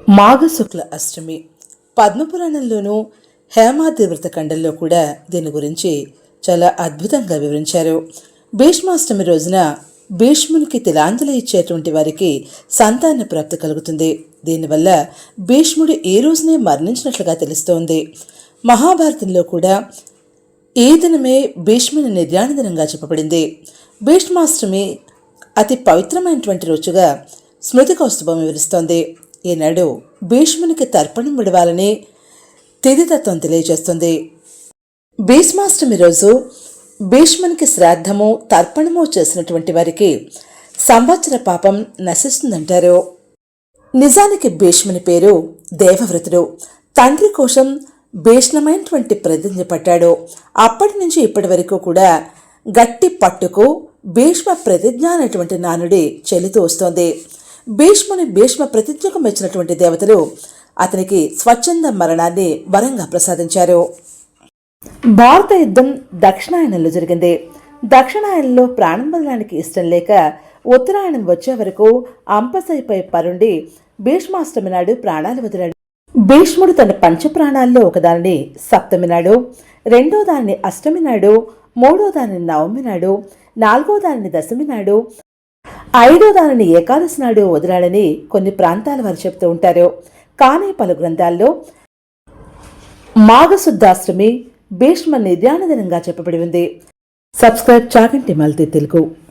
మాఘశుక్ల అష్టమి పద్మపురాణంలోనూ హేమాద్రి వ్రత ఖండంలో కూడా దీని గురించి చాలా అద్భుతంగా వివరించారు. భీష్మాష్టమి రోజున భీష్మునికి తిలాంజలి ఇచ్చేటువంటి వారికి సంతాన ప్రాప్తి కలుగుతుంది. దీనివల్ల భీష్ముడు ఈ రోజునే మరణించినట్లుగా తెలుస్తోంది. మహాభారతంలో కూడా ఈ దినమే భీష్ముని నిర్యాణ దినంగా చెప్పబడింది. భీష్మాష్టమి అతి పవిత్రమైనటువంటి రోజుగా స్మృతి కౌస్తుభం వివరిస్తోంది. ఈనాడు భీష్మునికి తర్పణం విడవాలని తిథితత్వం తెలియజేస్తుంది. భీష్మాష్టమి రోజు భీష్మునికి శ్రాద్ధము తర్పణము చేసినటువంటి వారికి సంవత్సర పాపం నశిస్తుందంటారు. నిజానికి భీష్ముని పేరు దేవవ్రతుడు. తండ్రి కోసం భీష్ణమైనటువంటి ప్రతిజ్ఞ పట్టాడు. అప్పటి నుంచి ఇప్పటి వరకు కూడా గట్టి పట్టుకు భీష్మ ప్రతిజ్ఞ అనేటువంటి నానుడి చెల్లుతూ వస్తోంది. భీష్మ ప్రతిజ్ఞకు మెచ్చినటువంటి దేవతలు అతనికి స్వచ్ఛంద మరణాన్ని వరంగా ప్రసాదించారు. భారత యుద్ధం దక్షిణాయనంలో జరిగింది. దక్షిణాయనంలో ప్రాణం వదలడానికి ఇష్టం లేక ఉత్తరాయణం వచ్చే వరకు అంపసైపై పరుండి భీష్మాష్టమి నాడు ప్రాణాలు వదిలాడు. భీష్ముడు తన పంచప్రాణాల్లో ఒకదానిని సప్తమి నాడు, రెండో దానిని అష్టమి నాడు, మూడో దానిని నవమి నాడు, నాలుగో దానిని దశమి నాడు, ఐదో దానిని ఏకాదశి నాడు వదిలాడని కొన్ని ప్రాంతాల వారు చెప్తూ ఉంటారు. కానీ పలు గ్రంథాల్లో మాఘశుద్ధాష్టమి భీష్మ నిర్యాణ దినంగా చెప్పబడి ఉంది. Subscribe Chaganti multi Telugu.